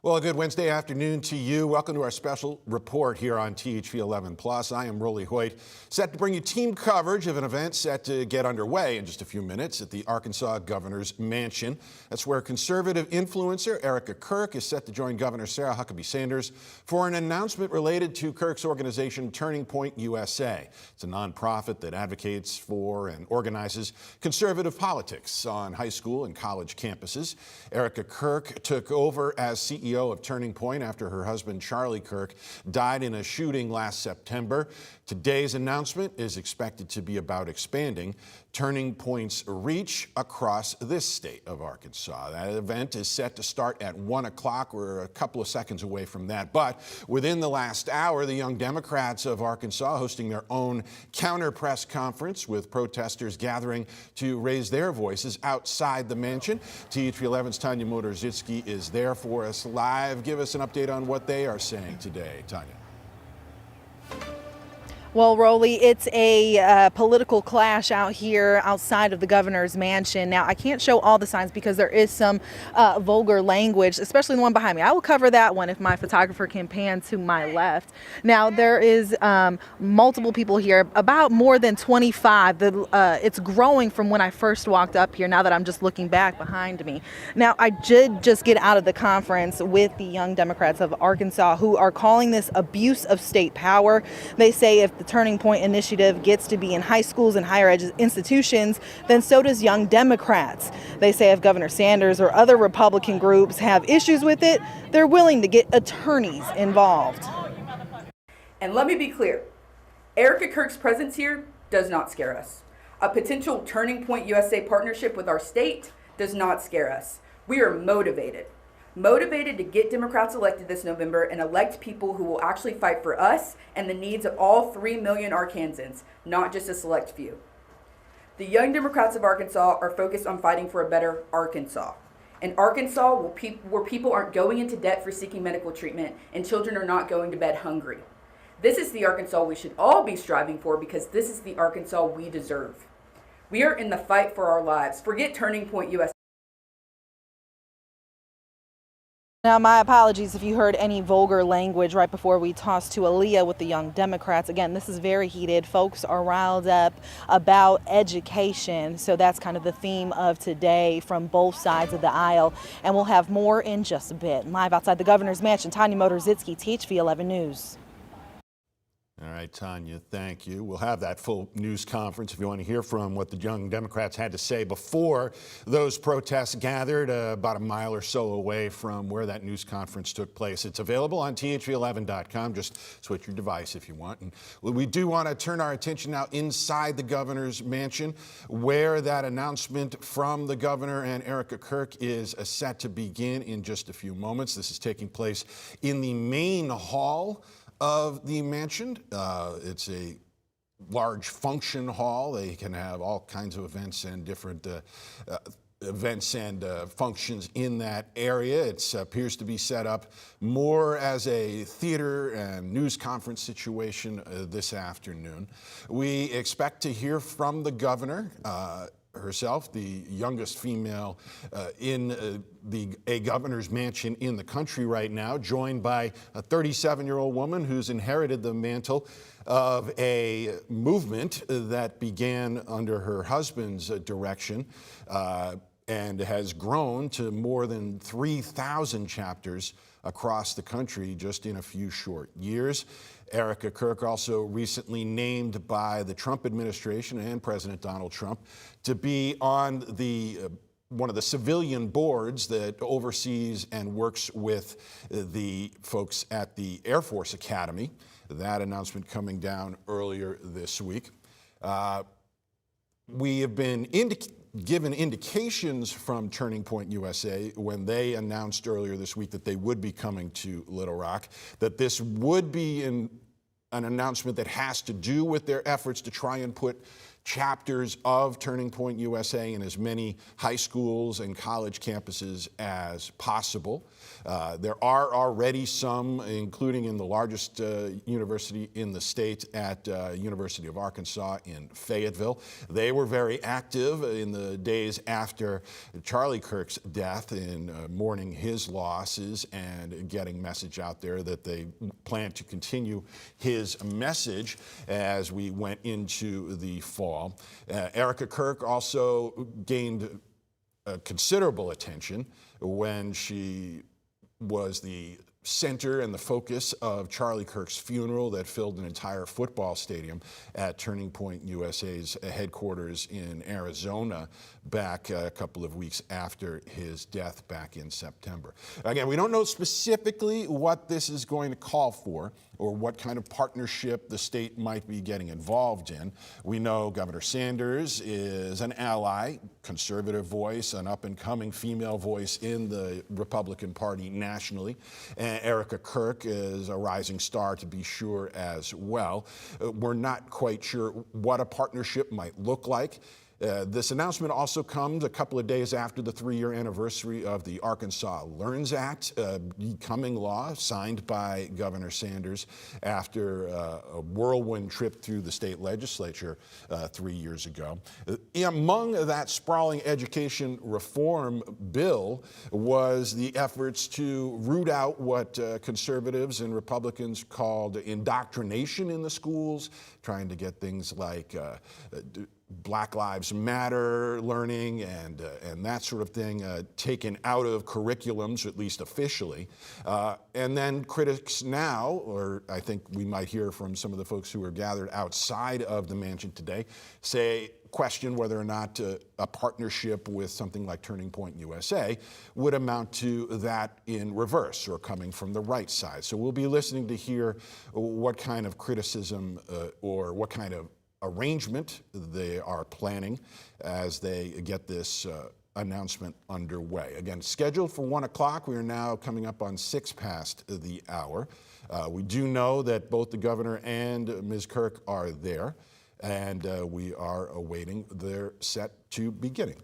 Well, a good Wednesday afternoon to you. Welcome to our special report here on THV 11 Plus. I am Rolly Hoyt, set to bring you team coverage of an event set to get underway in just a few minutes at the Arkansas Governor's Mansion. That's where conservative influencer Erika Kirk is set to join Governor Sarah Huckabee Sanders for an announcement related to Kirk's organization Turning Point USA. It's a nonprofit that advocates for and organizes conservative politics on high school and college campuses. Erika Kirk took over as CEO of Turning Point after her husband Charlie Kirk died in a shooting last September. Today's announcement is expected to be about expanding Turning Point's reach across this state of Arkansas. That event is set to start at 1 o'clock. We're a couple of seconds away from that. But within the last hour, the Young Democrats of Arkansas hosting their own counter press conference with protesters gathering to raise their voices outside the mansion. THV 11's Tanya Motorzitsky is there for us live. Give us an update on what they are saying today, Tanya. Well, Rolly, it's a political clash out here outside of the governor's mansion. Now, I can't show all the signs because there is some vulgar language, especially the one behind me. I will cover that one if my photographer can pan to my left. Now, there is multiple people here, about more than 25. It's growing from when I first walked up here, now that I'm just looking back behind me. Now, I did just get out of the conference with the Young Democrats of Arkansas, who are calling this abuse of state power. They say if the Turning Point initiative gets to be in high schools and higher institutions, then so does Young Democrats. They say if Governor Sanders or other Republican groups have issues with it, they're willing to get attorneys involved. And let me be clear, Erika Kirk's presence here does not scare us. A potential Turning Point USA partnership with our state does not scare us. We are motivated to get Democrats elected this November and elect people who will actually fight for us and the needs of all 3 million Arkansans, not just a select few. The Young Democrats of Arkansas are focused on fighting for a better Arkansas. An Arkansas where people aren't going into debt for seeking medical treatment and children are not going to bed hungry. This is the Arkansas we should all be striving for because this is the Arkansas we deserve. We are in the fight for our lives. Forget Turning Point USA. Now, my apologies if you heard any vulgar language right before we tossed to Aaliyah with the Young Democrats. Again, this is very heated. Folks are riled up about education. So that's kind of the theme of today from both sides of the aisle. And we'll have more in just a bit. Live outside the governor's mansion, Tanya Motorzitsky, THV 11 News. All right, Tanya, thank you. We'll have that full news conference if you want to hear from what the Young Democrats had to say before those protests gathered about a mile or so away from where that news conference took place. It's available on THV11.com. Just switch your device if you want. And we do want to turn our attention now inside the governor's mansion, where that announcement from the governor and Erika Kirk is set to begin in just a few moments. This is taking place in the main hall of the mansion. It's a large function hall. They can have all kinds of events and different functions in that area. It appears to be set up more as a theater and news conference situation this afternoon. We expect to hear from the governor herself, the youngest female in a governor's mansion in the country right now, joined by a 37-year-old woman who's inherited the mantle of a movement that began under her husband's direction and has grown to more than 3,000 chapters across the country just in a few short years. Erika Kirk also recently named by the Trump administration and President Donald Trump to be on one of the civilian boards that oversees and works with the folks at the Air Force Academy. That announcement coming down earlier this week. We have been given indications from Turning Point USA when they announced earlier this week that they would be coming to Little Rock, that this would be an announcement that has to do with their efforts to try and put chapters of Turning Point USA in as many high schools and college campuses as possible. There are already some, including in the largest university in the state at University of Arkansas in Fayetteville. They were very active in the days after Charlie Kirk's death in mourning his losses and getting message out there that they plan to continue his message as we went into the fall. Erika Kirk also gained considerable attention when she was the center and the focus of Charlie Kirk's funeral that filled an entire football stadium at Turning Point USA's headquarters in Arizona back a couple of weeks after his death back in September. Again, we don't know specifically what this is going to call for or what kind of partnership the state might be getting involved in. We know Governor Sanders is an ally, conservative voice, an up-and-coming female voice in the Republican Party nationally. And Erika Kirk is a rising star to be sure as well. We're not quite sure what a partnership might look like. This announcement also comes a couple of days after the 3-year anniversary of the Arkansas Learns Act becoming law, signed by Governor Sanders after a whirlwind trip through the state legislature 3 years ago. Among that sprawling education reform bill was the efforts to root out what conservatives and Republicans called indoctrination in the schools, trying to get things like Black Lives Matter learning and that sort of thing taken out of curriculums, at least officially. And then critics now, or I think we might hear from some of the folks who are gathered outside of the mansion today, question whether or not a partnership with something like Turning Point USA would amount to that in reverse or coming from the right side. So we'll be listening to hear what kind of criticism or what kind of arrangement they are planning as they get this announcement underway. Again, scheduled for 1 o'clock. We are now coming up on 6 past the hour. We do know that both the governor and Ms. Kirk are there, and we are awaiting their set to beginning.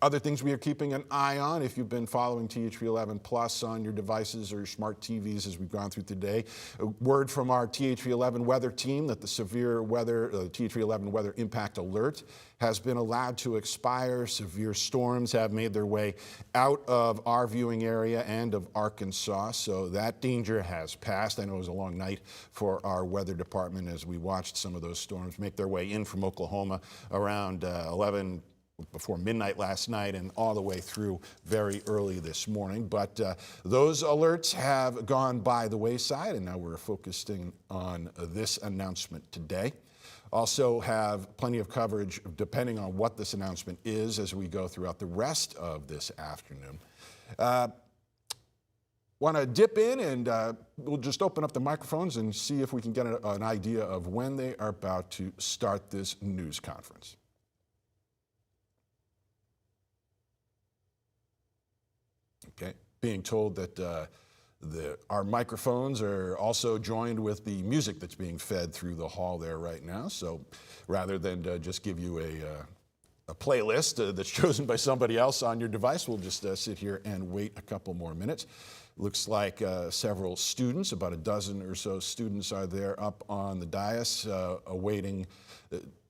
Other things we are keeping an eye on, if you've been following THV 11 Plus on your devices or your smart TVs as we've gone through today, a word from our THV 11 weather team that the severe weather, THV 11 weather impact alert has been allowed to expire. Severe storms have made their way out of our viewing area and of Arkansas, so that danger has passed. I know it was a long night for our weather department as we watched some of those storms make their way in from Oklahoma around 11 before midnight last night and all the way through very early this morning. But those alerts have gone by the wayside, and now we're focusing on this announcement today. Also have plenty of coverage depending on what this announcement is as we go throughout the rest of this afternoon. Want to dip in and we'll just open up the microphones and see if we can get an idea of when they are about to start this news conference. Okay, being told that our microphones are also joined with the music that's being fed through the hall there right now. So rather than just give you a playlist that's chosen by somebody else on your device, we'll just sit here and wait a couple more minutes. Looks like several students, about a dozen or so students are there up on the dais awaiting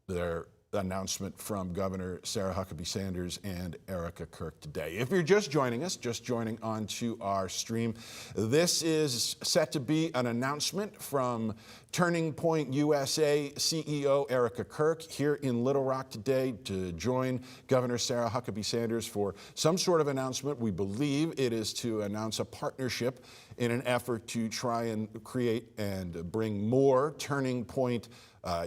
their announcement from Governor Sarah Huckabee Sanders and Erika Kirk today. If you're just joining us, just joining onto our stream, this is set to be an announcement from Turning Point USA CEO Erika Kirk here in Little Rock today to join Governor Sarah Huckabee Sanders for some sort of announcement. We believe it is to announce a partnership in an effort to try and create and bring more Turning Point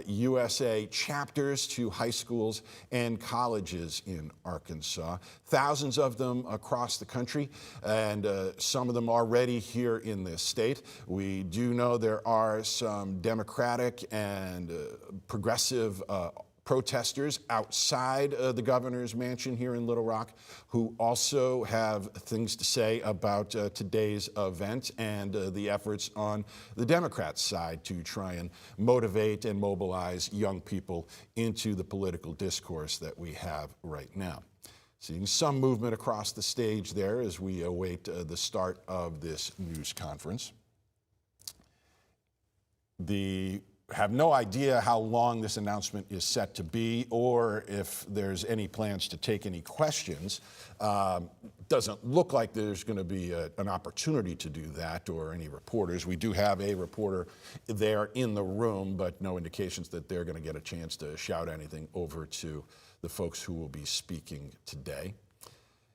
USA chapters to high schools and colleges in Arkansas. Thousands of them across the country, and some of them already here in this state. We do know there are some Democratic and progressive protesters outside the governor's mansion here in Little Rock who also have things to say about today's event and the efforts on the Democrats' side to try and motivate and mobilize young people into the political discourse that we have right now. Seeing some movement across the stage there as we await the start of this news conference. Have no idea how long this announcement is set to be or if there's any plans to take any questions. Doesn't look like there's going to be an opportunity to do that or any reporters. We do have a reporter there in the room, but no indications that they're going to get a chance to shout anything over to the folks who will be speaking today.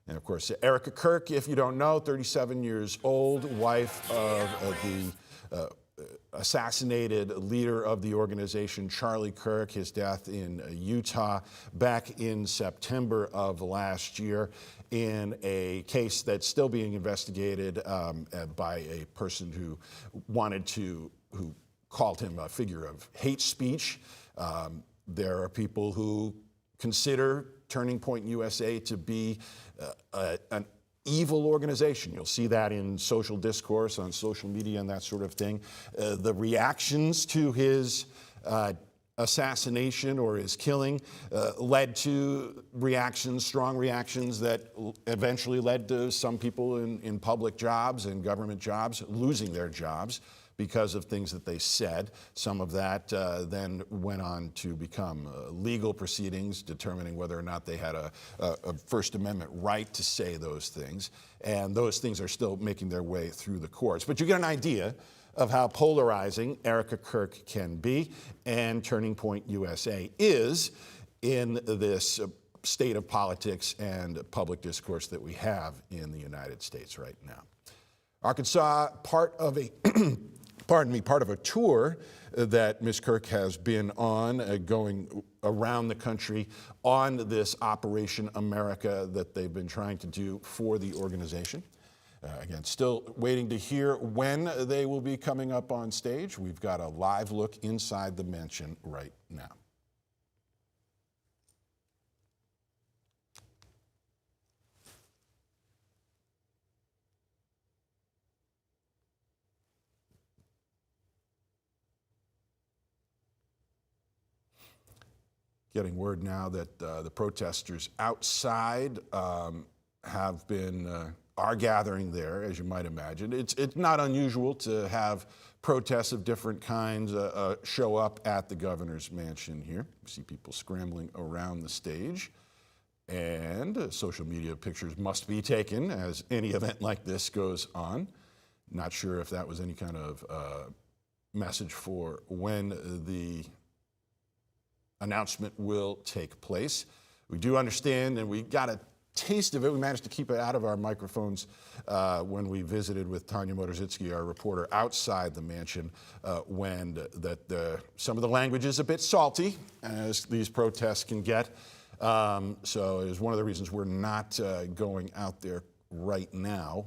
And of course, Erika Kirk, if you don't know, 37 years old, wife of the assassinated leader of the organization, Charlie Kirk, his death in Utah back in September of last year in a case that's still being investigated by a person who who called him a figure of hate speech. There are people who consider Turning Point USA to be an evil organization. You'll see that in social discourse, on social media and that sort of thing. The reactions to his assassination or his killing led to strong reactions that eventually led to some people in public jobs and government jobs losing their jobs because of things that they said. Some of that then went on to become legal proceedings, determining whether or not they had a First Amendment right to say those things. And those things are still making their way through the courts. But you get an idea of how polarizing Erika Kirk can be and Turning Point USA is in this state of politics and public discourse that we have in the United States right now. Arkansas, part of a tour that Ms. Kirk has been on, going around the country on this Operation America that they've been trying to do for the organization. Again, still waiting to hear when they will be coming up on stage. We've got a live look inside the mansion right now. Getting word now that the protesters outside are gathering there, as you might imagine. It's not unusual to have protests of different kinds show up at the governor's mansion here. You see people scrambling around the stage, and social media pictures must be taken as any event like this goes on. Not sure if that was any kind of message for when the announcement will take place. We do understand, and we got a taste of it. We managed to keep it out of our microphones when we visited with Tanya Motorzitsky, our reporter, outside the mansion, some of the language is a bit salty, as these protests can get. So it is one of the reasons we're not going out there right now.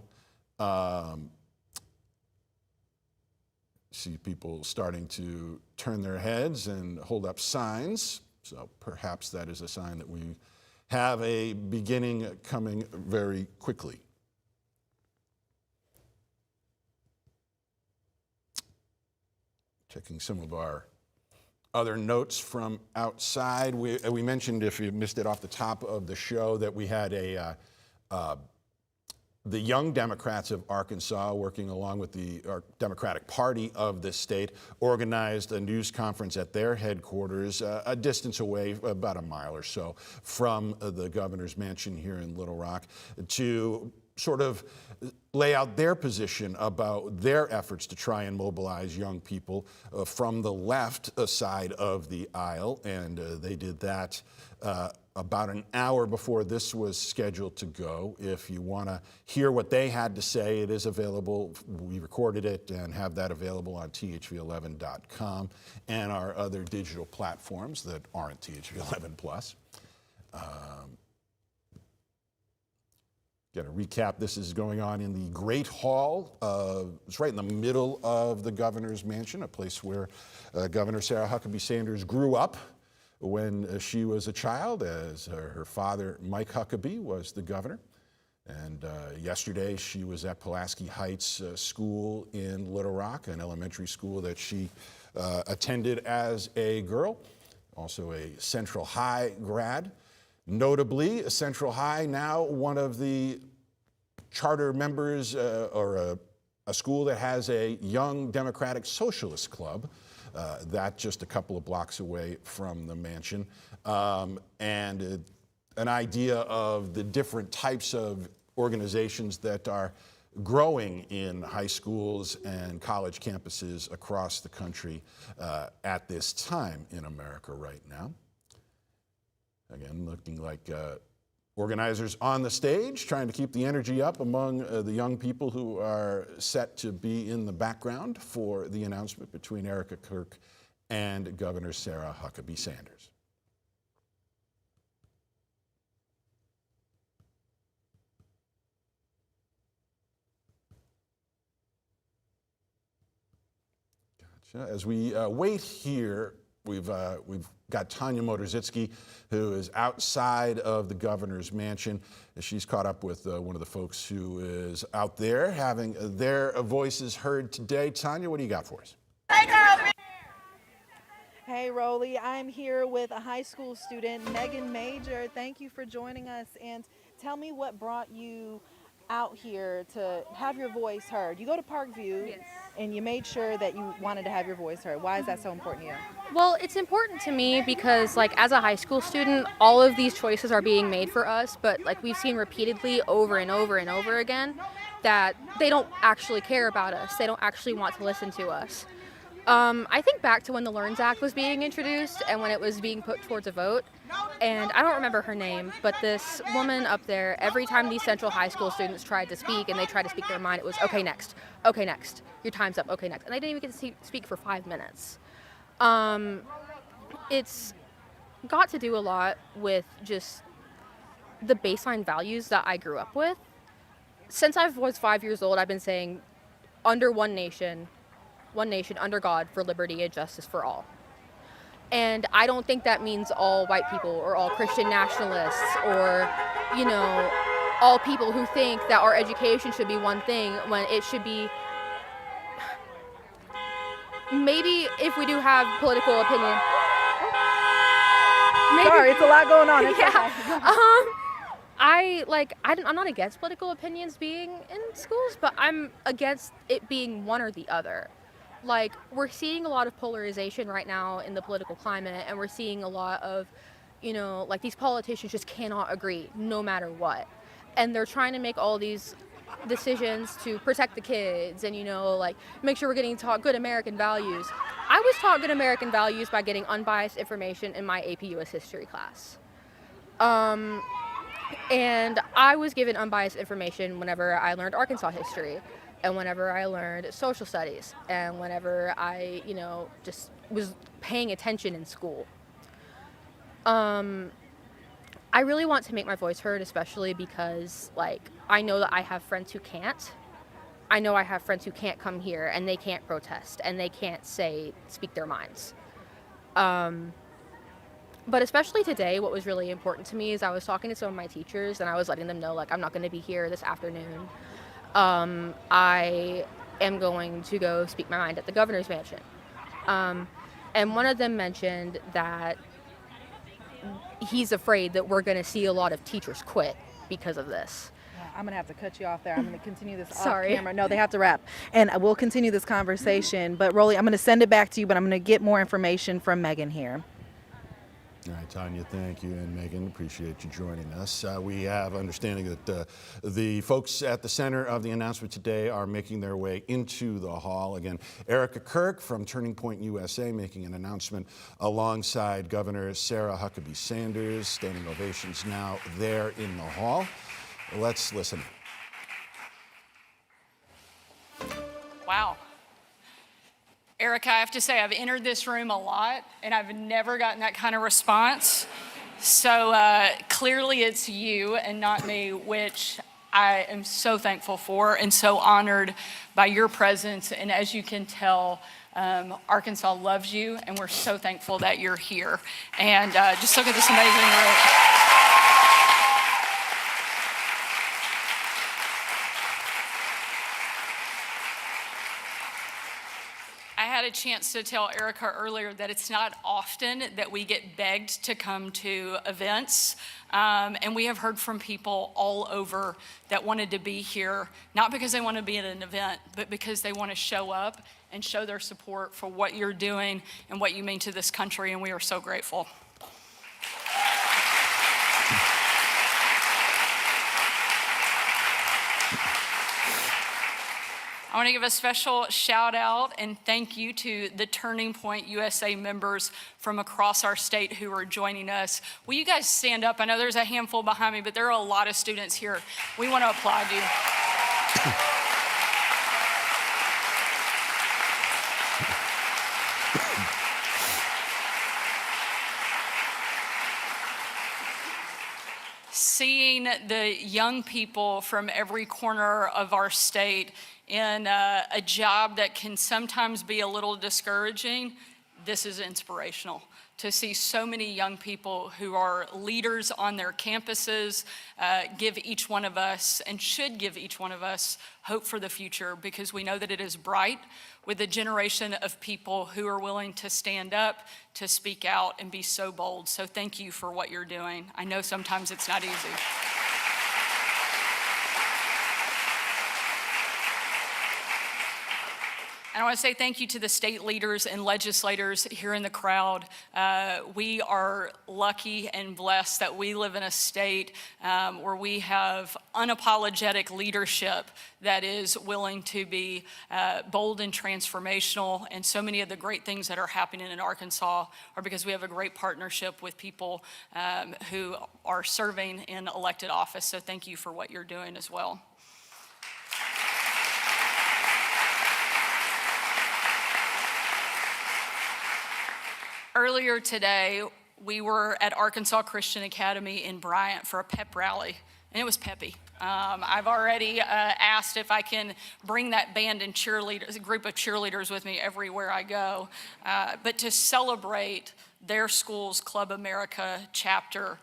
See people starting to turn their heads and hold up signs. So perhaps that is a sign that we have a beginning coming very quickly. Checking some of our other notes from outside. We mentioned, if you missed it off the top of the show, that we had the Young Democrats of Arkansas, working along with the Democratic Party of the state, organized a news conference at their headquarters, a distance away, about a mile or so from the governor's mansion here in Little Rock, to sort of lay out their position about their efforts to try and mobilize young people from the left side of the aisle. And they did that about an hour before this was scheduled to go. If you want to hear what they had to say, it is available. We recorded it and have that available on thv11.com and our other digital platforms that aren't THV11 Plus. Got to recap, this is going on in the Great Hall. It's right in the middle of the governor's mansion, a place where Governor Sarah Huckabee Sanders grew up. when she was a child, as her father, Mike Huckabee, was the governor. And yesterday she was at Pulaski Heights School in Little Rock, an elementary school that she attended as a girl, also a Central High grad. Notably, Central High now one of the charter members or a school that has a young Democratic Socialist club, that just a couple of blocks away from the mansion. And an idea of the different types of organizations that are growing in high schools and college campuses across the country at this time in America right now. Again, looking like organizers on the stage, trying to keep the energy up among the young people who are set to be in the background for the announcement between Erika Kirk and Governor Sarah Huckabee Sanders. Gotcha. As we wait here, we've got Tanya Motorzitsky, who is outside of the governor's mansion. She's caught up with one of the folks who is out there having their voices heard today. Tanya, what do you got for us? Hey, Rolly, I'm here with a high school student, Megan Major. Thank you for joining us. And tell me what brought you out here to have your voice heard. You go to Parkview, Yes. and you made sure that you wanted to have your voice heard. Why is that so important to you? Well, it's important to me because, like, as a high school student, all of these choices are being made for us, but, like, we've seen repeatedly over and over and over again that they don't actually care about us. They don't actually want to listen to us. I think back to when the LEARNS Act was being introduced and when it was being put towards a vote, and I don't remember her name, but this woman up there, every time these Central High School students tried to speak and they tried to speak their mind, it was, okay, next, your time's up, okay, next. And they didn't even get to speak for 5 minutes. It's got to do a lot with just the baseline values that I grew up with. Since I was 5 years old, I've been saying, under one nation, under God, for liberty and justice for all. And I don't think that means all white people or all Christian nationalists or, you know, all people who think that our education should be one thing when it should be, maybe if we do have political opinion. Sorry, it's a lot going on. It's Yeah. okay. I'm not against political opinions being in schools, but I'm against it being one or the other. Like, we're seeing a lot of polarization right now in the political climate, and we're seeing a lot of, you know, like, these politicians just cannot agree no matter what. And they're trying to make all these decisions to protect the kids and, you know, like, make sure we're getting taught good American values. I was taught good American values by getting unbiased information in my AP US history class. And I was given unbiased information whenever I learned Arkansas history, and whenever I learned social studies, and whenever I, you know, just was paying attention in school. I really want to make my voice heard, especially because, like, I know that I have friends who can't. I know I have friends who can't come here, and they can't protest, and they can't speak their minds. But especially today, what was really important to me is I was talking to some of my teachers, and I was letting them know, like, I'm not going to be here this afternoon. I am going to go speak my mind at the governor's mansion. And one of them mentioned that he's afraid that we're going to see a lot of teachers quit because of this. I'm going to have to cut you off there. I'm going to continue this Sorry. off camera. No, they have to wrap. And we'll continue this conversation. But, Rolly, I'm going to send it back to you, but I'm going to get more information from Megan here. All right, Tanya, thank you, and Megan, appreciate you joining us. We have understanding that the folks at the center of the announcement today are making their way into the hall. Again, Erika Kirk from Turning Point USA making an announcement alongside Governor Sarah Huckabee Sanders. Standing ovations now there in the hall. Let's listen. Wow. Erika, I have to say, I've entered this room a lot, and I've never gotten that kind of response. So clearly it's you and not me, which I am so thankful for and so honored by your presence. And as you can tell, Arkansas loves you, and we're so thankful that you're here. And just look at this amazing room. I had a chance to tell Erika earlier that it's not often that we get begged to come to events. And we have heard from people all over that wanted to be here, not because they want to be at an event, but because they want to show up and show their support for what you're doing and what you mean to this country, and we are so grateful. I want to give a special shout out and thank you to the Turning Point USA members from across our state who are joining us. Will you guys stand up? I know there's a handful behind me, but there are a lot of students here. We want to applaud you. Seeing the young people from every corner of our state in a job that can sometimes be a little discouraging, this is inspirational. To see so many young people who are leaders on their campuses give each one of us, and should give each one of us, hope for the future, because we know that it is bright with a generation of people who are willing to stand up, to speak out, and be so bold. So thank you for what you're doing. I know sometimes it's not easy. And I want to say thank you to the state leaders and legislators here in the crowd. We are lucky and blessed that we live in a state where we have unapologetic leadership that is willing to be bold and transformational. And so many of the great things that are happening in Arkansas are because we have a great partnership with people who are serving in elected office. So thank you for what you're doing as well. Earlier today, we were at Arkansas Christian Academy in Bryant for a pep rally, and it was peppy. I've already asked if I can bring that band and cheerleaders, a group of cheerleaders with me everywhere I go, but to celebrate their school's Club America chapter,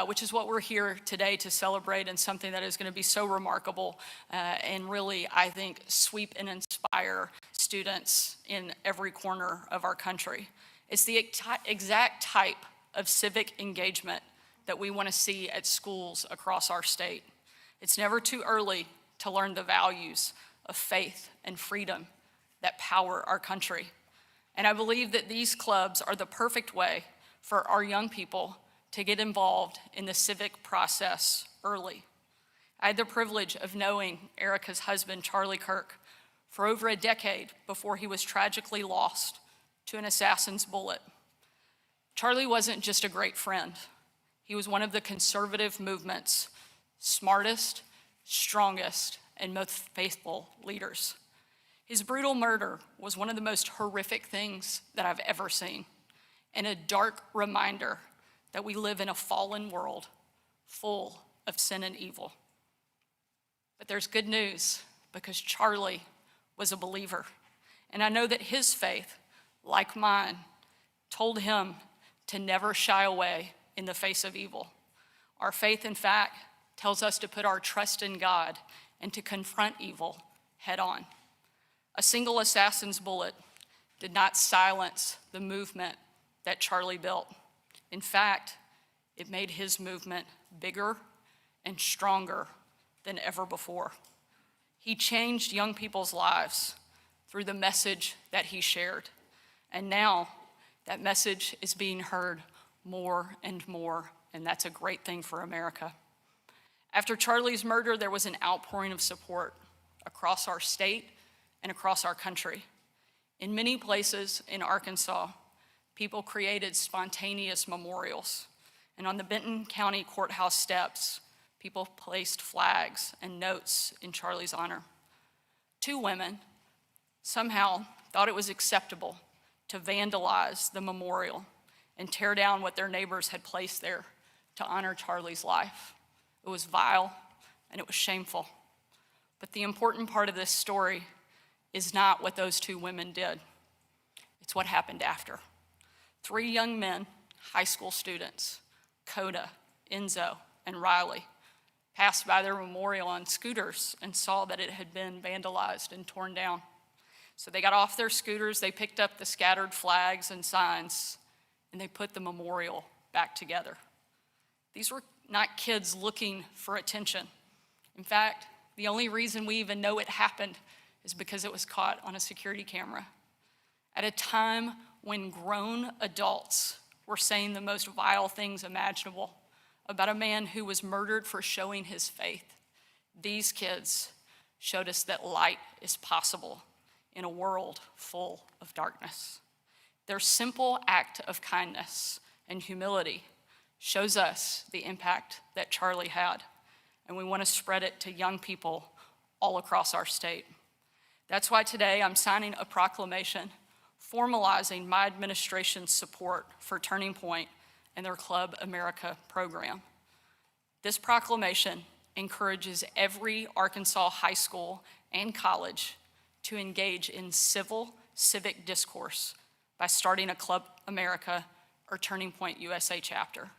which is what we're here today to celebrate, and something that is going to be so remarkable and really, I think, sweep and inspire students in every corner of our country. It's the exact type of civic engagement that we want to see at schools across our state. It's never too early to learn the values of faith and freedom that power our country. And I believe that these clubs are the perfect way for our young people to get involved in the civic process early. I had the privilege of knowing Erika's husband, Charlie Kirk, for over a decade before he was tragically lost to an assassin's bullet. Charlie wasn't just a great friend. He was one of the conservative movement's smartest, strongest, and most faithful leaders. His brutal murder was one of the most horrific things that I've ever seen, and a dark reminder that we live in a fallen world full of sin and evil. But there's good news, because Charlie was a believer, and I know that his faith, like mine, told him to never shy away in the face of evil. Our faith, in fact, tells us to put our trust in God and to confront evil head on. A single assassin's bullet did not silence the movement that Charlie built. In fact, it made his movement bigger and stronger than ever before. He changed young people's lives through the message that he shared. And now that message is being heard more and more, and that's a great thing for America. After Charlie's murder, there was an outpouring of support across our state and across our country. In many places in Arkansas, people created spontaneous memorials. And on the Benton County Courthouse steps, people placed flags and notes in Charlie's honor. Two women somehow thought it was acceptable to vandalize the memorial and tear down what their neighbors had placed there to honor Charlie's life. It was vile and it was shameful. But the important part of this story is not what those two women did. It's what happened after. 3 young men, high school students, Coda, Enzo, and Riley, passed by their memorial on scooters and saw that it had been vandalized and torn down. So they got off their scooters, they picked up the scattered flags and signs, and they put the memorial back together. These were not kids looking for attention. In fact, the only reason we even know it happened is because it was caught on a security camera. At a time when grown adults were saying the most vile things imaginable about a man who was murdered for showing his faith, these kids showed us that light is possible in a world full of darkness. Their simple act of kindness and humility shows us the impact that Charlie had, and we want to spread it to young people all across our state. That's why today I'm signing a proclamation formalizing my administration's support for Turning Point and their Club America program. This proclamation encourages every Arkansas high school and college to engage in civic discourse by starting a Club America or Turning Point USA chapter.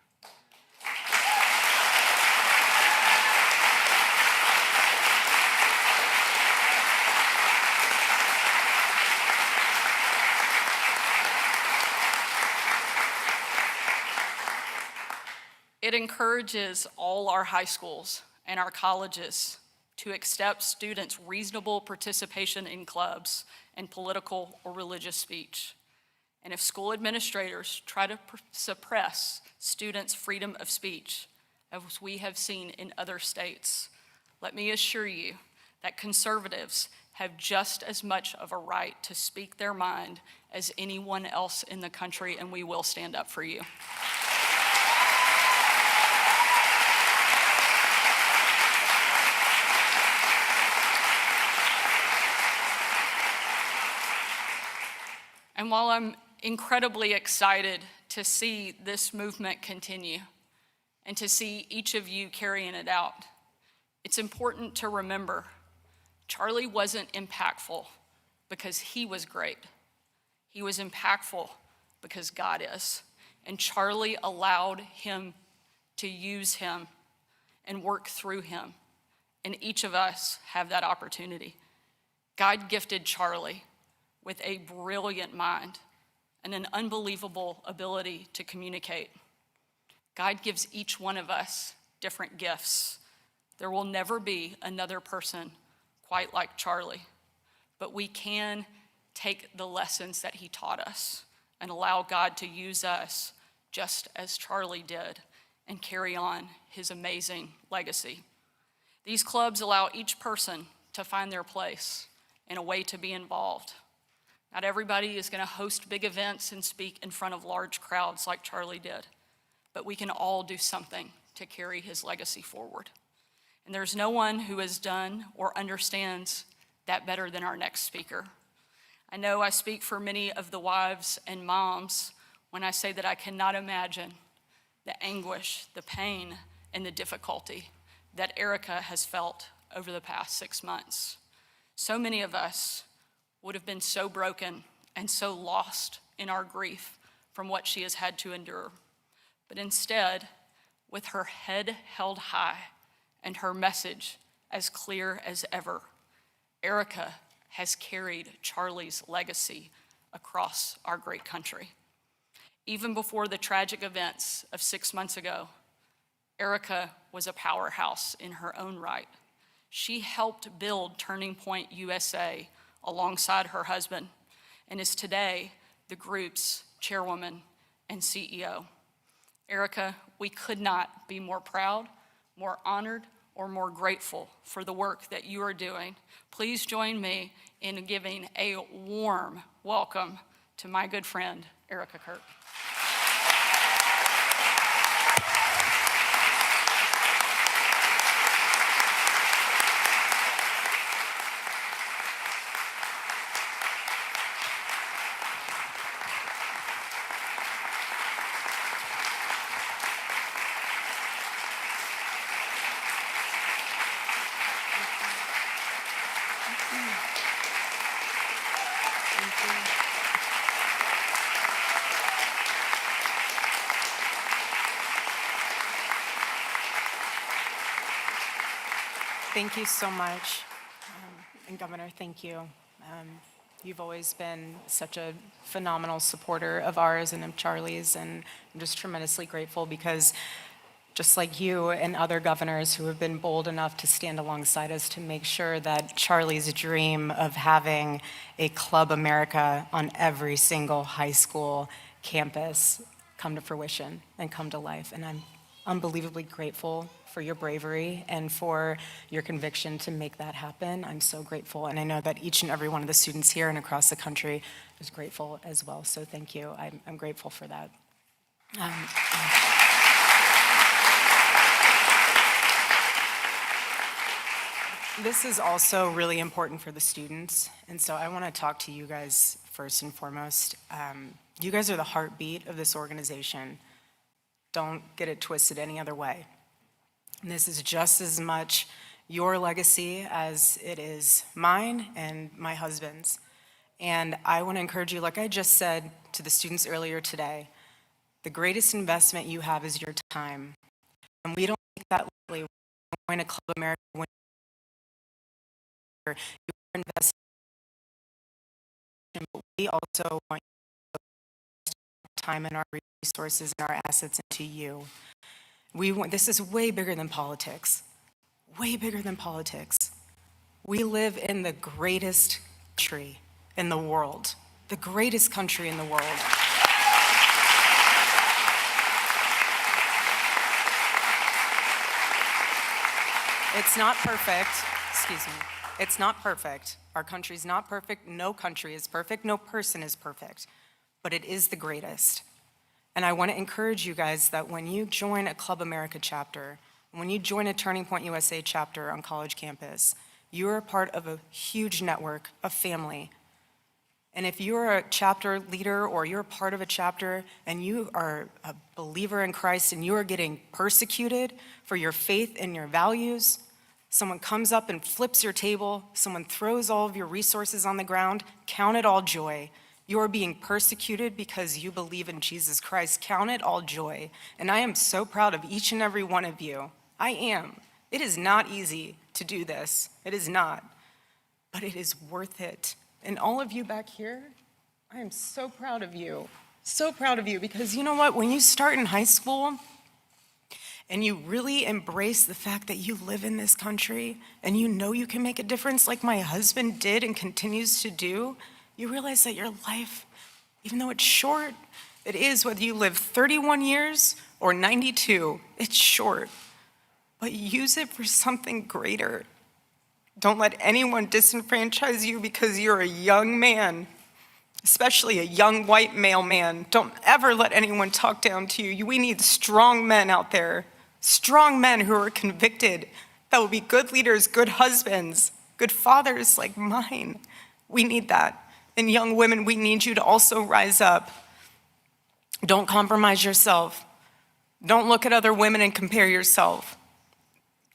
It encourages all our high schools and our colleges to accept students' reasonable participation in clubs and political or religious speech. And if school administrators try to suppress students' freedom of speech, as we have seen in other states, let me assure you that conservatives have just as much of a right to speak their mind as anyone else in the country, and we will stand up for you. And while I'm incredibly excited to see this movement continue and to see each of you carrying it out, it's important to remember Charlie wasn't impactful because he was great. He was impactful because God is. And Charlie allowed him to use him and work through him. And each of us have that opportunity. God gifted Charlie with a brilliant mind and an unbelievable ability to communicate. God gives each one of us different gifts. There will never be another person quite like Charlie, but we can take the lessons that he taught us and allow God to use us just as Charlie did and carry on his amazing legacy. These clubs allow each person to find their place and a way to be involved. Not everybody is going to host big events and speak in front of large crowds like Charlie did, but we can all do something to carry his legacy forward. And there's no one who has done or understands that better than our next speaker. I know I speak for many of the wives and moms when I say that I cannot imagine the anguish, the pain, and the difficulty that Erika has felt over the past 6 months. So many of us would have been so broken and so lost in our grief from what she has had to endure. But instead, with her head held high and her message as clear as ever, Erika has carried Charlie's legacy across our great country. Even before the tragic events of 6 months ago, Erika was a powerhouse in her own right. She helped build Turning Point USA alongside her husband and is today the group's chairwoman and CEO. Erika, we could not be more proud, more honored, or more grateful for the work that you are doing. Please join me in giving a warm welcome to my good friend, Erika Kirk. Thank you so much. And Governor, thank you. You've always been such a phenomenal supporter of ours and of Charlie's, and I'm just tremendously grateful because just like you and other governors who have been bold enough to stand alongside us to make sure that Charlie's dream of having a Club America on every single high school campus come to fruition and come to life. And I'm unbelievably grateful for your bravery and for your conviction to make that happen. I'm so grateful, and I know that each and every one of the students here and across the country is grateful as well, so thank you. I'm grateful for that. This is also really important for the students, and so I want to talk to you guys first and foremost. You guys are the heartbeat of this organization. Don't get it twisted any other way. And this is just as much your legacy as it is mine and my husband's. And I want to encourage you, like I just said to the students earlier today, the greatest investment you have is your time. And we don't take that lightly. We're going to Club America when you're investing, but we also want you to invest time and our resources and our assets into you. This is way bigger than politics, way bigger than politics. We live in the greatest country in the world, the greatest country in the world. It's not perfect, excuse me, it's not perfect. Our country's not perfect, no country is perfect, no person is perfect, but it is the greatest. And I want to encourage you guys that when you join a Club America chapter, when you join a Turning Point USA chapter on college campus, you're a part of a huge network, a family. And if you're a chapter leader or you're a part of a chapter and you are a believer in Christ and you are getting persecuted for your faith and your values, someone comes up and flips your table, someone throws all of your resources on the ground, count it all joy. You're being persecuted because you believe in Jesus Christ. Count it all joy. And I am so proud of each and every one of you. I am. It is not easy to do this. It is not. But it is worth it. And all of you back here, I am so proud of you. So proud of you because you know what? When you start in high school and you really embrace the fact that you live in this country and you know you can make a difference like my husband did and continues to do, you realize that your life, even though it's short, it is whether you live 31 years or 92, it's short. But use it for something greater. Don't let anyone disenfranchise you because you're a young man, especially a young white male man. Don't ever let anyone talk down to you. We need strong men out there, strong men who are convicted, that will be good leaders, good husbands, good fathers like mine. We need that. And young women, we need you to also rise up. Don't compromise yourself. Don't look at other women and compare yourself.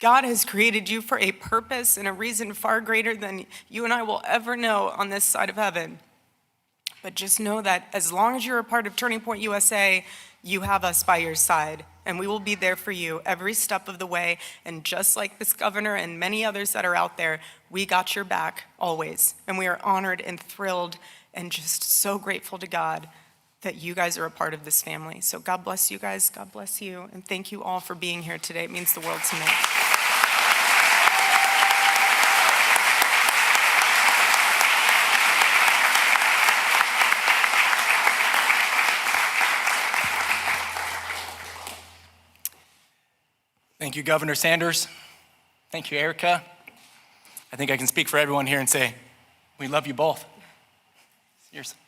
God has created you for a purpose and a reason far greater than you and I will ever know on this side of heaven. But just know that as long as you're a part of Turning Point USA, you have us by your side, and we will be there for you every step of the way. And just like this governor and many others that are out there, we got your back always. And we are honored and thrilled and just so grateful to God that you guys are a part of this family. So God bless you guys, God bless you, and thank you all for being here today. It means the world to me. Thank you, Governor Sanders. Thank you, Erika. I think I can speak for everyone here and say, we love you both. Seriously.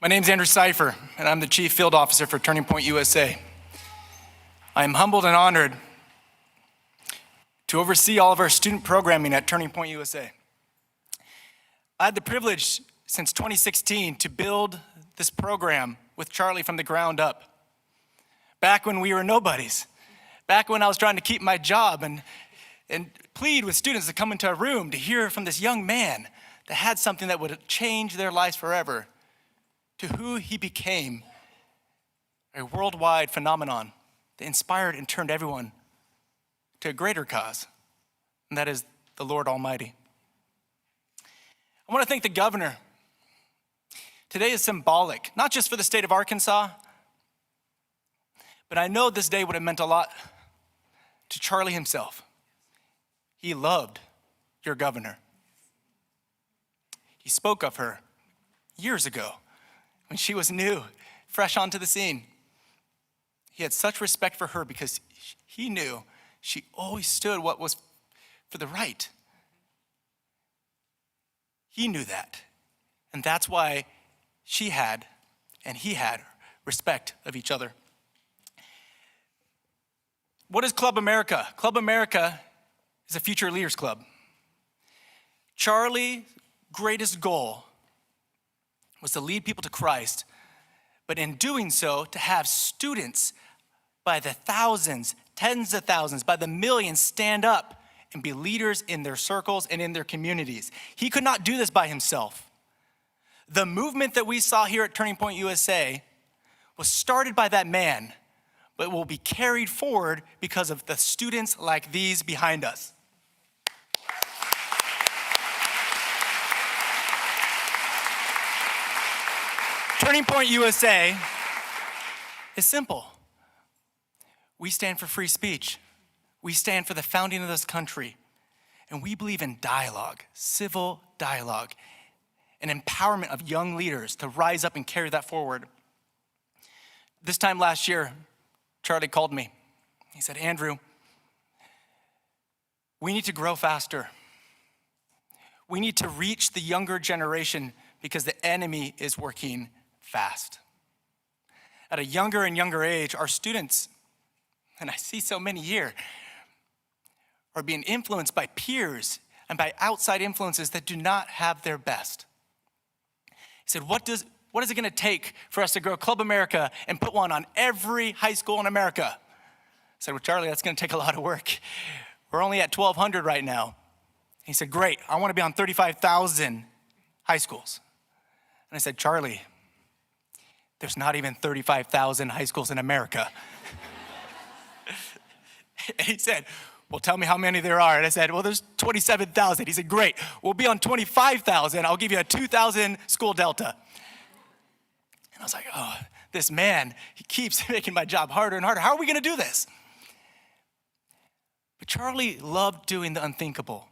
My name's Andrew Seifer, and I'm the Chief Field Officer for Turning Point USA. I am humbled and honored to oversee all of our student programming at Turning Point USA. I had the privilege since 2016 to build this program with Charlie from the ground up. Back when we were nobodies, back when I was trying to keep my job and plead with students to come into a room to hear from this young man that had something that would change their lives forever, to who he became, a worldwide phenomenon that inspired and turned everyone to a greater cause, and that is the Lord Almighty. I want to thank the governor. Today is symbolic, not just for the state of Arkansas, but I know this day would have meant a lot to Charlie himself. He loved your governor. He spoke of her years ago when she was new, fresh onto the scene. He had such respect for her because he knew she always stood what was for the right. He knew that. And that's why she had and he had respect of each other. What is Club America? Club America is a future leaders club. Charlie's greatest goal was to lead people to Christ, but in doing so, to have students by the thousands, tens of thousands, by the millions stand up and be leaders in their circles and in their communities. He could not do this by himself. The movement that we saw here at Turning Point USA was started by that man, but will be carried forward because of the students like these behind us. Turning Point USA is simple. We stand for free speech. We stand for the founding of this country. And we believe in dialogue, civil dialogue, and empowerment of young leaders to rise up and carry that forward. This time last year, Charlie called me. He said, Andrew, we need to grow faster. We need to reach the younger generation because the enemy is working fast. At a younger and younger age, our students, and I see so many here, are being influenced by peers and by outside influences that do not have their best. He said, what is it gonna take for us to grow Club America and put one on every high school in America? I said, well, Charlie, that's gonna take a lot of work. We're only at 1,200 right now. He said, great, I wanna be on 35,000 high schools. And I said, Charlie, there's not even 35,000 high schools in America. And he said, well, tell me how many there are. And I said, well, there's 27,000. He said, great, we'll be on 25,000. I'll give you a 2,000 school delta. And I was like, oh, this man, he keeps making my job harder and harder. How are we gonna do this? But Charlie loved doing the unthinkable.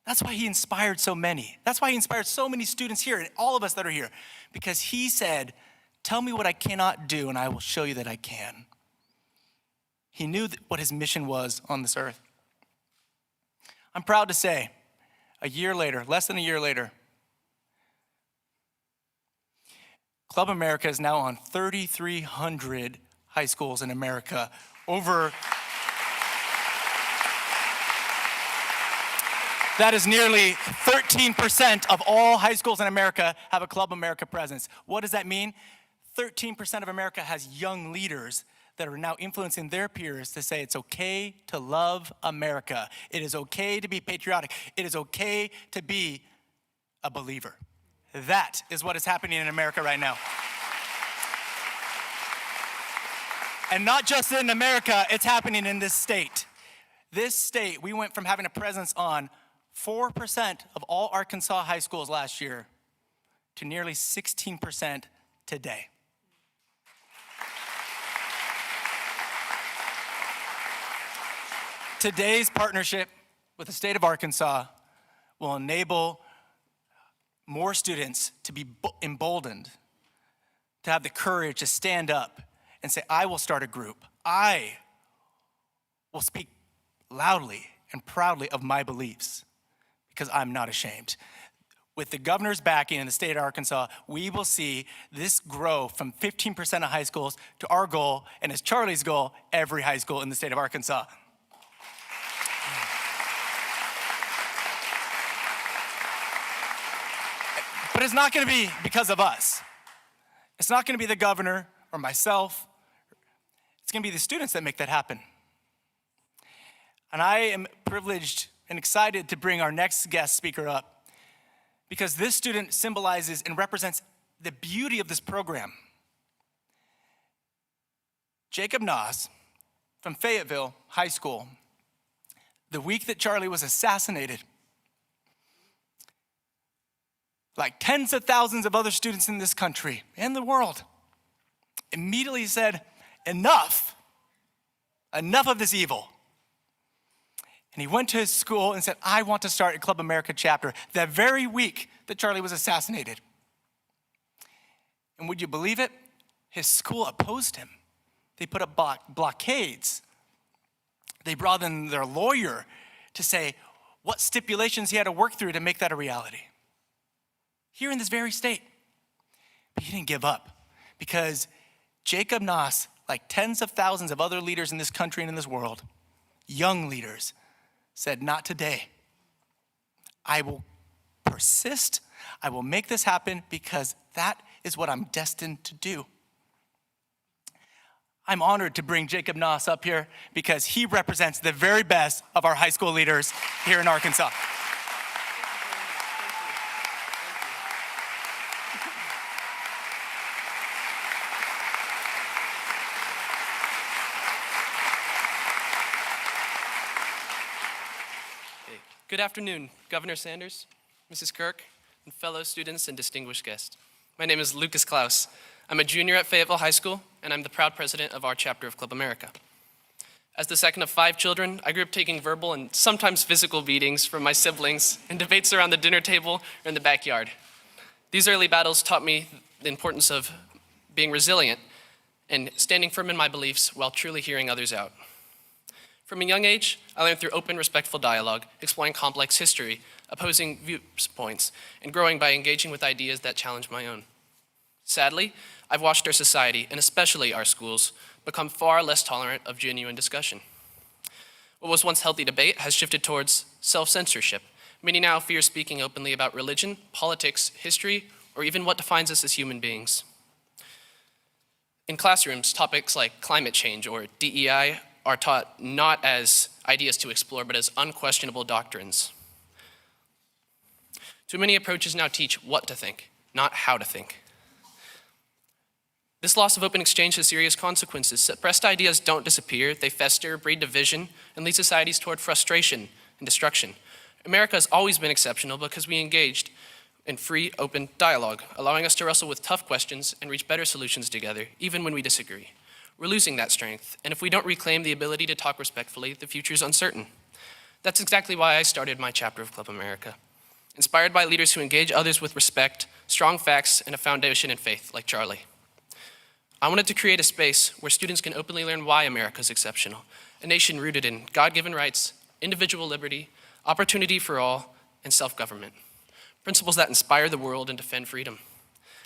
That's why he inspired so many. That's why he inspired so many students here and all of us that are here. Because he said, tell me what I cannot do and I will show you that I can. He knew what his mission was on this earth. I'm proud to say, a year later, less than a year later, Club America is now on 3,300 high schools in America. That is nearly 13% of all high schools in America have a Club America presence. What does that mean? 13% of America has young leaders that are now influencing their peers to say it's okay to love America. It is okay to be patriotic. It is okay to be a believer. That is what is happening in America right now. And not just in America, it's happening in this state. This state, we went from having a presence on 4% of all Arkansas high schools last year to nearly 16% today. Today's partnership with the state of Arkansas will enable more students to be emboldened, to have the courage to stand up and say, I will start a group. I will speak loudly and proudly of my beliefs because I'm not ashamed. With the governor's backing in the state of Arkansas, we will see this grow from 15% of high schools to our goal, and as Charlie's goal, every high school in the state of Arkansas. But it's not gonna be because of us. It's not gonna be the governor or myself. It's gonna be the students that make that happen. And I am privileged and excited to bring our next guest speaker up because this student symbolizes and represents the beauty of this program. Jacob Nas from Fayetteville High School the week that Charlie was assassinated, like tens of thousands of other students in this country and the world, immediately said, enough of this evil. And he went to his school and said, I want to start a Club America chapter that very week that Charlie was assassinated. And would you believe it? His school opposed him. They put up blockades. They brought in their lawyer to say what stipulations he had to work through to make that a reality. Here in this very state. But he didn't give up, because Jacob Noss, like tens of thousands of other leaders in this country and in this world, young leaders, said, not today. I will persist. I will make this happen, because that is what I'm destined to do. I'm honored to bring Jacob Noss up here because he represents the very best of our high school leaders here in Arkansas. Good afternoon, Governor Sanders, Mrs. Kirk, and fellow students and distinguished guests. My name is Lucas Klaus. I'm a junior at Fayetteville High School, and I'm the proud president of our chapter of Club America. As the second of 5 children, I grew up taking verbal and sometimes physical beatings from my siblings in debates around the dinner table or in the backyard. These early battles taught me the importance of being resilient and standing firm in my beliefs while truly hearing others out. From a young age, I learned through open, respectful dialogue, exploring complex history, opposing viewpoints, and growing by engaging with ideas that challenge my own. Sadly, I've watched our society, and especially our schools, become far less tolerant of genuine discussion. What was once healthy debate has shifted towards self-censorship. Many now fear speaking openly about religion, politics, history, or even what defines us as human beings. In classrooms, topics like climate change or DEI are taught not as ideas to explore, but as unquestionable doctrines. Too many approaches now teach what to think, not how to think. This loss of open exchange has serious consequences. Suppressed ideas don't disappear, they fester, breed division, and lead societies toward frustration and destruction. America has always been exceptional because we engaged in free, open dialogue, allowing us to wrestle with tough questions and reach better solutions together, even when we disagree. We're losing that strength, and if we don't reclaim the ability to talk respectfully, the future is uncertain. That's exactly why I started my chapter of Club America. Inspired by leaders who engage others with respect, strong facts, and a foundation in faith, like Charlie. I wanted to create a space where students can openly learn why America is exceptional, a nation rooted in God-given rights, individual liberty, opportunity for all, and self-government. Principles that inspire the world and defend freedom.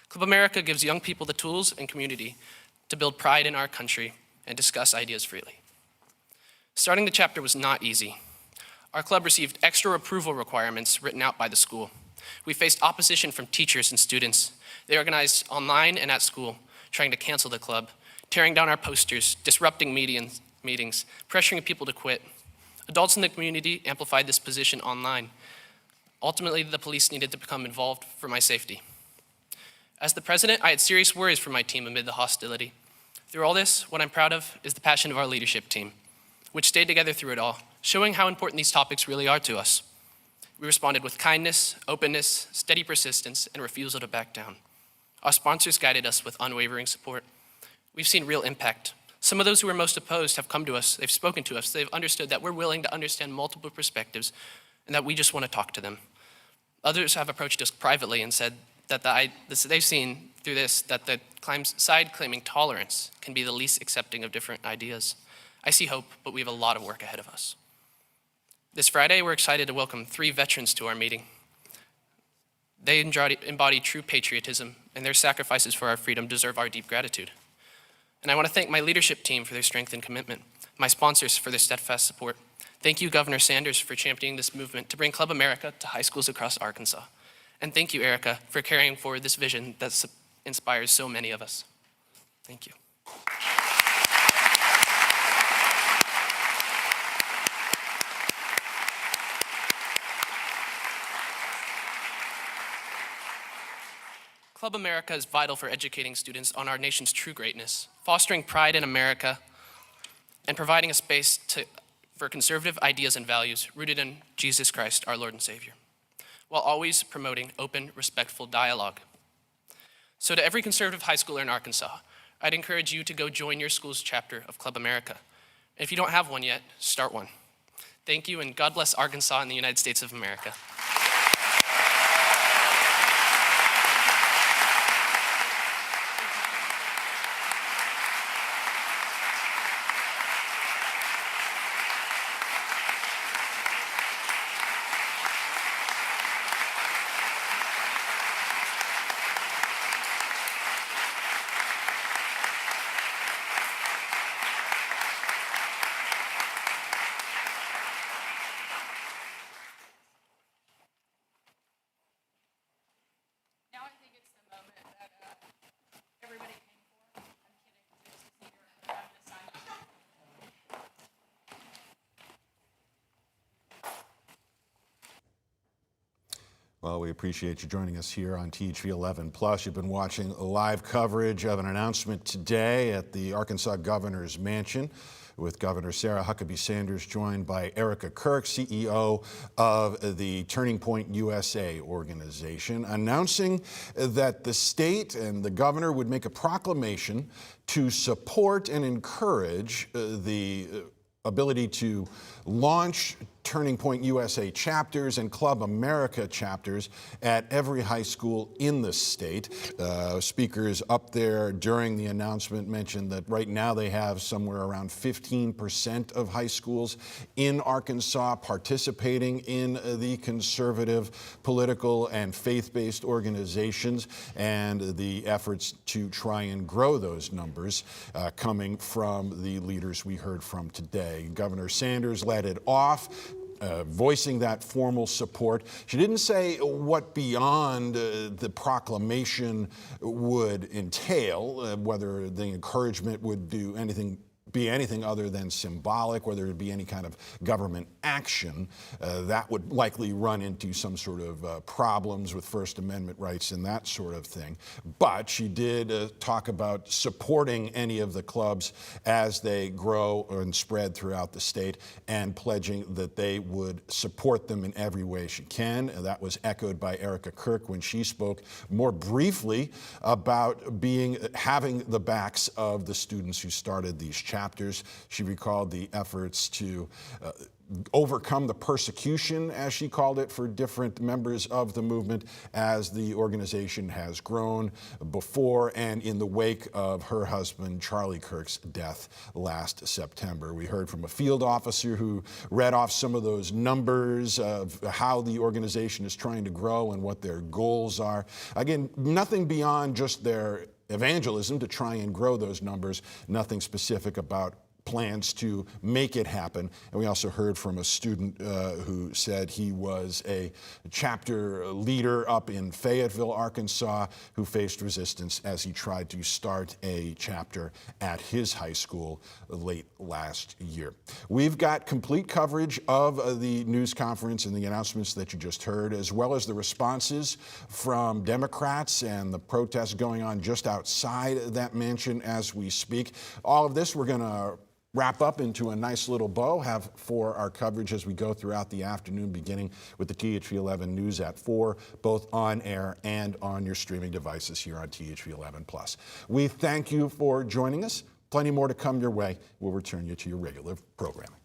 Club America gives young people the tools and community to build pride in our country and discuss ideas freely. Starting the chapter was not easy. Our club received extra approval requirements written out by the school. We faced opposition from teachers and students. They organized online and at school, trying to cancel the club, tearing down our posters, disrupting meetings, pressuring people to quit. Adults in the community amplified this position online. Ultimately, the police needed to become involved for my safety. As the president, I had serious worries for my team amid the hostility. Through all this, what I'm proud of is the passion of our leadership team, which stayed together through it all, showing how important these topics really are to us. We responded with kindness, openness, steady persistence, and refusal to back down. Our sponsors guided us with unwavering support. We've seen real impact. Some of those who were most opposed have come to us, they've spoken to us, they've understood that we're willing to understand multiple perspectives and that we just want to talk to them. Others have approached us privately and said that they've seen through this that the side claiming tolerance can be the least accepting of different ideas. I see hope, but we have a lot of work ahead of us. This Friday, we're excited to welcome 3 veterans to our meeting. They embody true patriotism, and their sacrifices for our freedom deserve our deep gratitude. And I want to thank my leadership team for their strength and commitment, my sponsors for their steadfast support. Thank you, Governor Sanders, for championing this movement to bring Club America to high schools across Arkansas. And thank you, Erika, for carrying forward this vision that inspires so many of us. Thank you. Club America is vital for educating students on our nation's true greatness, fostering pride in America, and providing a space for conservative ideas and values rooted in Jesus Christ, our Lord and Savior, while always promoting open, respectful dialogue. So to every conservative high schooler in Arkansas, I'd encourage you to go join your school's chapter of Club America. And if you don't have one yet, start one. Thank you, and God bless Arkansas and the United States of America. Now I think it's the moment that everybody came for. I'm kidding. This is your time to sign up. Well, we appreciate you joining us here on THV 11 Plus. You've been watching live coverage of an announcement today at the Arkansas Governor's Mansion with Governor Sarah Huckabee Sanders, joined by Erika Kirk, CEO of the Turning Point USA organization, announcing that the state and the governor would make a proclamation to support and encourage the ability to launch Turning Point USA chapters and Club America chapters at every high school in the state. Speakers up there during the announcement mentioned that right now they have somewhere around 15% of high schools in Arkansas participating in the conservative political and faith-based organizations, and the efforts to try and grow those numbers coming from the leaders we heard from today. Governor Sanders led it off, voicing that formal support. She didn't say what beyond the proclamation would entail, whether the encouragement would be anything other than symbolic, whether it be any kind of government action. That would likely run into some sort of problems with First Amendment rights and that sort of thing. But she did talk about supporting any of the clubs as they grow and spread throughout the state, and pledging that they would support them in every way she can. That was echoed by Erika Kirk when she spoke more briefly about having the backs of the students who started these chapters. She recalled the efforts to overcome the persecution, as she called it, for different members of the movement as the organization has grown before and in the wake of her husband Charlie Kirk's death last September. We heard from a field officer who read off some of those numbers of how the organization is trying to grow and what their goals are. Again, nothing beyond just their evangelism to try and grow those numbers, nothing specific about plans to make it happen. And we also heard from a student who said he was a chapter leader up in Fayetteville, Arkansas, who faced resistance as he tried to start a chapter at his high school late last year. We've got complete coverage of the news conference and the announcements that you just heard, as well as the responses from Democrats and the protests going on just outside that mansion as we speak. All of this we're going to wrap up into a nice little bow, have for our coverage as we go throughout the afternoon, beginning with the THV 11 News at 4, both on air and on your streaming devices here on THV 11 Plus. We thank you for joining us. Plenty more to come your way. We'll return you to your regular programming.